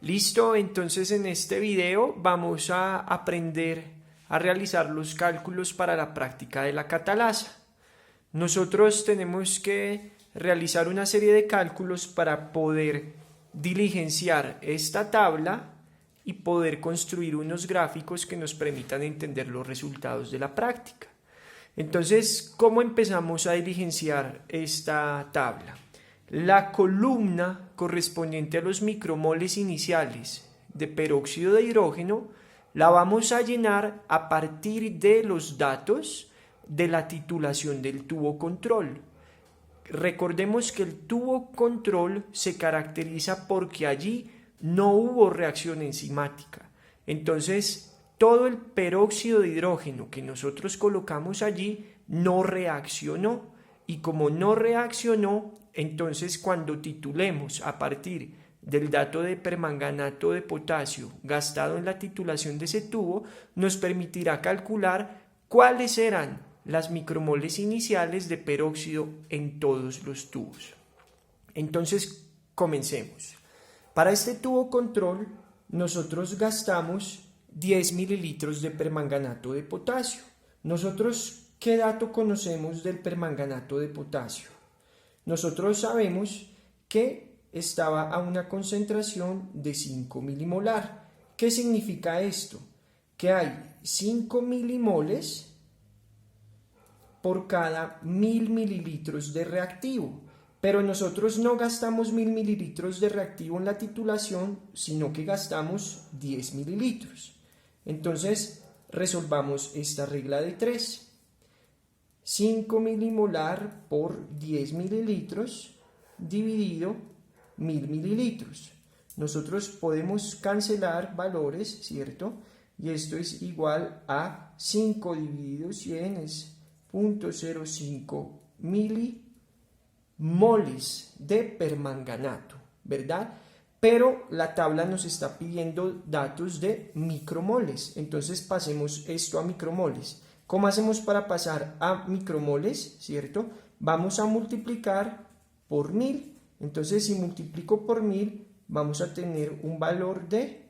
Listo, entonces en este video vamos a aprender a realizar los cálculos para la práctica de la catalasa. Nosotros tenemos que realizar una serie de cálculos para poder diligenciar esta tabla y poder construir unos gráficos que nos permitan entender los resultados de la práctica. Entonces, ¿cómo empezamos a diligenciar esta tabla? La columna correspondiente a los micromoles iniciales de peróxido de hidrógeno la vamos a llenar a partir de los datos de la titulación del tubo control. Recordemos que el tubo control se caracteriza porque allí no hubo reacción enzimática. Entonces, todo el peróxido de hidrógeno que nosotros colocamos allí no reaccionó. Y como no reaccionó, entonces cuando titulemos a partir del dato de permanganato de potasio gastado en la titulación de ese tubo, nos permitirá calcular cuáles eran las micromoles iniciales de peróxido en todos los tubos. Entonces, comencemos. Para este tubo control, nosotros gastamos 10 mililitros de permanganato de potasio. Nosotros, ¿qué dato conocemos del permanganato de potasio? Nosotros sabemos que estaba a una concentración de 5 milimolar. ¿Qué significa esto? Que hay 5 milimoles por cada 1000 mililitros de reactivo. Pero nosotros no gastamos 1000 mililitros de reactivo en la titulación, sino que gastamos 10 mililitros. Entonces, resolvamos esta regla de 3. 5 milimolar por 10 mililitros dividido 1000 mililitros. Nosotros podemos cancelar valores, ¿cierto? Y esto es igual a 5 dividido 100 es 0.05 milimoles de permanganato, ¿verdad? Pero la tabla nos está pidiendo datos de micromoles. Entonces pasemos esto a micromoles. ¿Cómo hacemos para pasar a micromoles? ¿Cierto? Vamos a multiplicar por 1000. Entonces, si multiplico por 1000, vamos a tener un valor de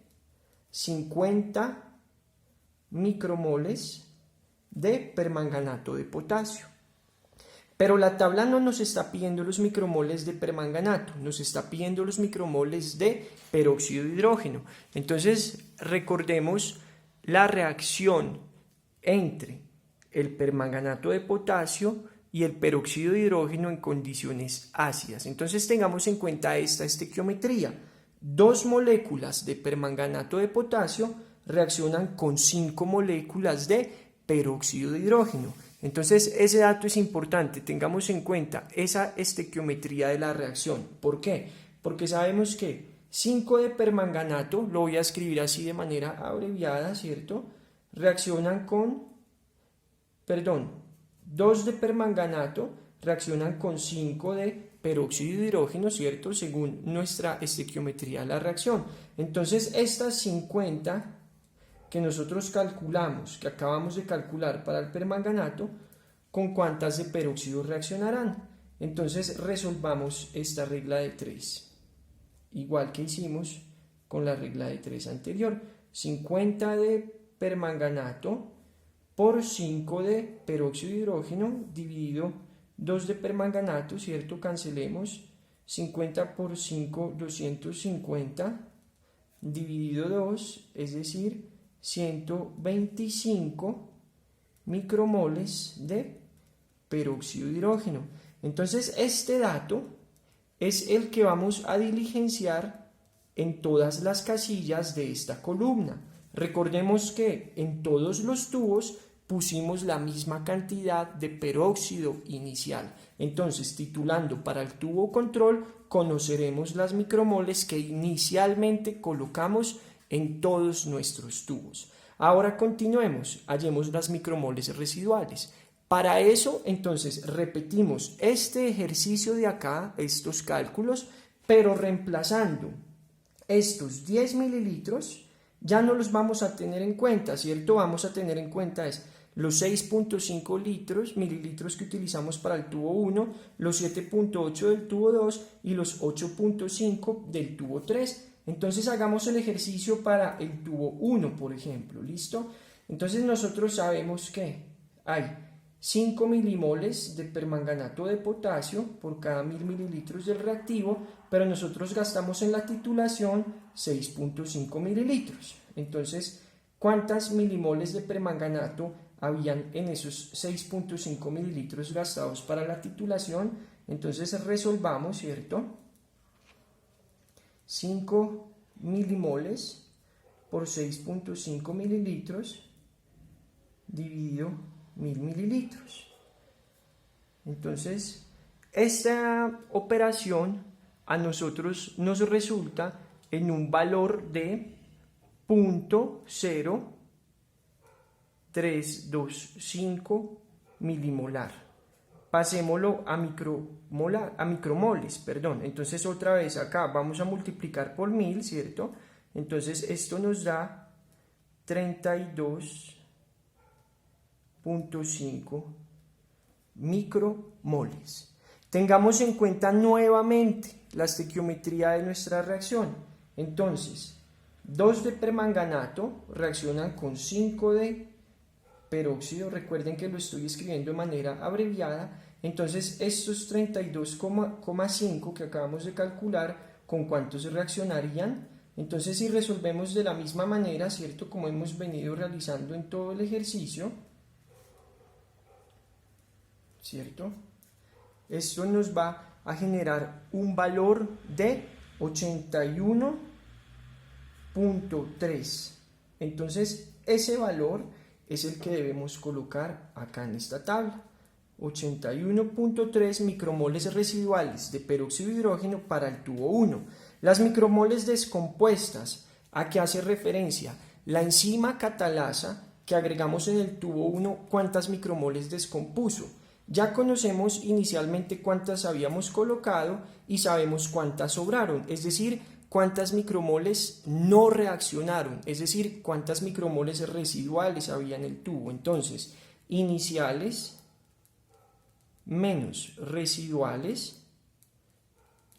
50 micromoles de permanganato de potasio. Pero la tabla no nos está pidiendo los micromoles de permanganato, nos está pidiendo los micromoles de peróxido de hidrógeno. Entonces, recordemos la reacción entre el permanganato de potasio y el peróxido de hidrógeno en condiciones ácidas. Entonces tengamos en cuenta esta estequiometría. 2 moléculas de permanganato de potasio reaccionan con 5 moléculas de peróxido de hidrógeno. Entonces ese dato es importante, tengamos en cuenta esa estequiometría de la reacción. ¿Por qué? Porque sabemos que 5 de permanganato, lo voy a escribir así de manera abreviada, ¿cierto? Reaccionan con 2 de permanganato reaccionan con 5 de peróxido de hidrógeno, ¿cierto? Según nuestra estequiometría de la reacción. Entonces, estas 50 que nosotros calculamos, que acabamos de calcular para el permanganato, ¿con cuántas de peróxido reaccionarán? Entonces, resolvamos esta regla de 3. Igual que hicimos con la regla de 3 anterior. 50 de permanganato por 5 de peróxido de hidrógeno dividido 2 de permanganato, ¿cierto? Cancelemos 50 por 5, 250 dividido 2, es decir, 125 micromoles de peróxido de hidrógeno. Entonces, este dato es el que vamos a diligenciar en todas las casillas de esta columna. Recordemos que en todos los tubos pusimos la misma cantidad de peróxido inicial. Entonces, titulando para el tubo control, conoceremos las micromoles que inicialmente colocamos en todos nuestros tubos. Ahora continuemos, hallemos las micromoles residuales. Para eso, entonces, repetimos este ejercicio de acá, estos cálculos, pero reemplazando estos 10 mililitros, ya no los vamos a tener en cuenta, ¿cierto? Vamos a tener en cuenta los 6.5 mililitros que utilizamos para el tubo 1, los 7.8 del tubo 2 y los 8.5 del tubo 3. Entonces hagamos el ejercicio para el tubo 1, por ejemplo, ¿listo? Entonces nosotros sabemos que hay 5 milimoles de permanganato de potasio por cada 1000 mililitros del reactivo, pero nosotros gastamos en la titulación 6.5 mililitros. Entonces, ¿cuántas milimoles de permanganato habían en esos 6.5 mililitros gastados para la titulación? Entonces resolvamos, ¿cierto? 5 milimoles por 6.5 mililitros dividido 1000 mililitros. Entonces, esta operación a nosotros nos resulta en un valor de 0.0325 milimolar. Pasémoslo a micromoles, perdón. Entonces otra vez acá vamos a multiplicar por 1000, ¿cierto? Entonces esto nos da 32.5 micromoles. Tengamos en cuenta nuevamente la estequiometría de nuestra reacción. Entonces, 2 de permanganato reaccionan con 5 de peróxido. Recuerden que lo estoy escribiendo de manera abreviada. Entonces, estos 32,5 que acabamos de calcular, ¿con cuántos reaccionarían? Entonces, si resolvemos de la misma manera, ¿cierto? Como hemos venido realizando en todo el ejercicio, ¿cierto? Esto nos va a generar un valor de 81.3. Entonces, ese valor es el que debemos colocar acá en esta tabla. 81.3 micromoles residuales de peróxido de hidrógeno para el tubo 1. Las micromoles descompuestas, ¿a qué hace referencia? La enzima catalasa que agregamos en el tubo 1, ¿cuántas micromoles descompuso? Ya conocemos inicialmente cuántas habíamos colocado y sabemos cuántas sobraron, es decir, cuántas micromoles no reaccionaron, es decir, cuántas micromoles residuales había en el tubo. Entonces, iniciales menos residuales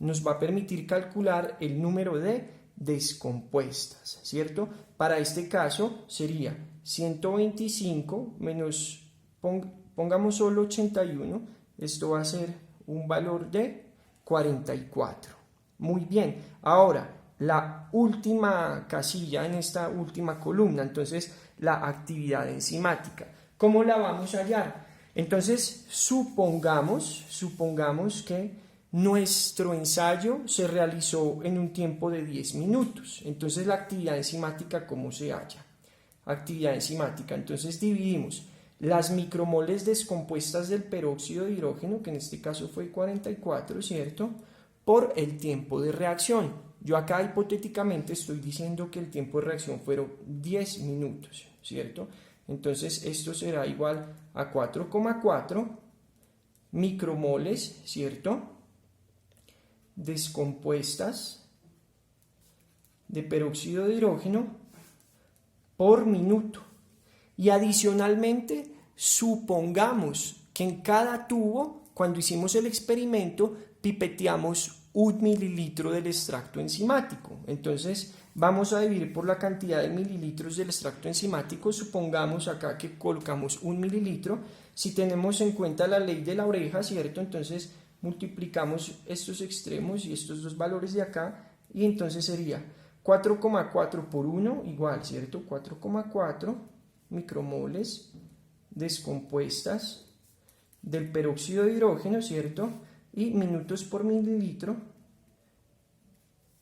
nos va a permitir calcular el número de descompuestas, ¿cierto? Para este caso sería 125 menos, pongamos solo 81, esto va a ser un valor de 44. Muy bien, ahora la última casilla en esta última columna, entonces la actividad enzimática. ¿Cómo la vamos a hallar? Entonces supongamos que nuestro ensayo se realizó en un tiempo de 10 minutos. Entonces la actividad enzimática, ¿cómo se halla? Actividad enzimática, entonces dividimos las micromoles descompuestas del peróxido de hidrógeno, que en este caso fue 44, ¿cierto?, por el tiempo de reacción. Yo acá hipotéticamente estoy diciendo que el tiempo de reacción fueron 10 minutos, ¿cierto? Entonces esto será igual a 4,4 micromoles, ¿cierto?, descompuestas de peróxido de hidrógeno por minuto. Y adicionalmente, supongamos que en cada tubo, cuando hicimos el experimento, pipeteamos 1 mililitro del extracto enzimático. Entonces, vamos a dividir por la cantidad de mililitros del extracto enzimático. Supongamos acá que colocamos 1 mililitro. Si tenemos en cuenta la ley de la oreja, ¿cierto? Entonces, multiplicamos estos extremos y estos dos valores de acá, y entonces sería 4,4 por 1 igual, ¿cierto? 4,4 micromoles descompuestas del peróxido de hidrógeno, ¿cierto?, y minutos por mililitro.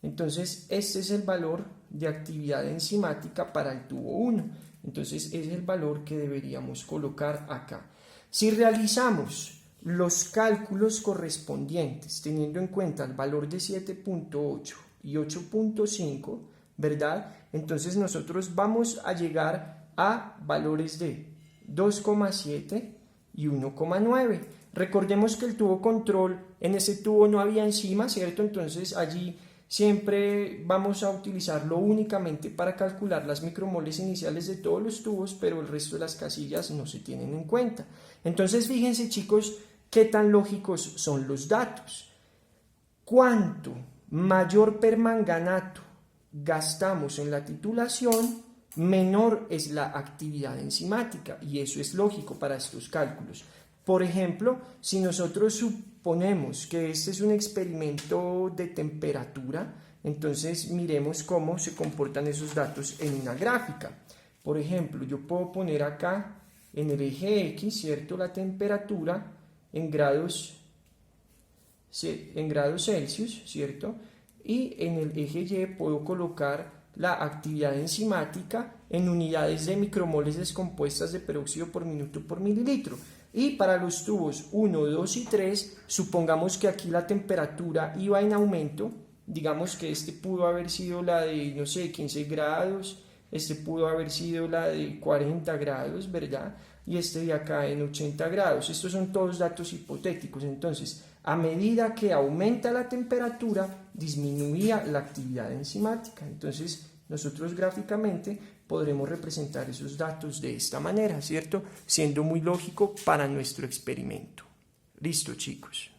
Entonces este es el valor de actividad enzimática para el tubo 1. Entonces es el valor que deberíamos colocar acá. Si realizamos los cálculos correspondientes teniendo en cuenta el valor de 7.8 y 8.5, ¿verdad? Entonces nosotros vamos a llegar a valores de 2,7 y 1,9. Recordemos que el tubo control, en ese tubo no había enzima, ¿cierto? Entonces allí siempre vamos a utilizarlo únicamente para calcular las micromoles iniciales de todos los tubos, pero el resto de las casillas no se tienen en cuenta. Entonces fíjense, chicos, qué tan lógicos son los datos. Cuanto mayor permanganato gastamos en la titulación, menor es la actividad enzimática, y eso es lógico para estos cálculos. Por ejemplo, si nosotros suponemos que este es un experimento de temperatura, entonces miremos cómo se comportan esos datos en una gráfica. Por ejemplo, yo puedo poner acá en el eje X, ¿cierto?, la temperatura en grados Celsius, ¿cierto? Y en el eje Y puedo colocar la actividad enzimática en unidades de micromoles descompuestas de peróxido por minuto por mililitro. Y para los tubos 1, 2 y 3, supongamos que aquí la temperatura iba en aumento. Digamos que este pudo haber sido la de, no sé, 15 grados, este pudo haber sido la de 40 grados, ¿verdad? Y este de acá en 80 grados. Estos son todos datos hipotéticos. Entonces, a medida que aumenta la temperatura, disminuía la actividad enzimática. Entonces, nosotros gráficamente podremos representar esos datos de esta manera, ¿cierto? Siendo muy lógico para nuestro experimento. Listo, chicos.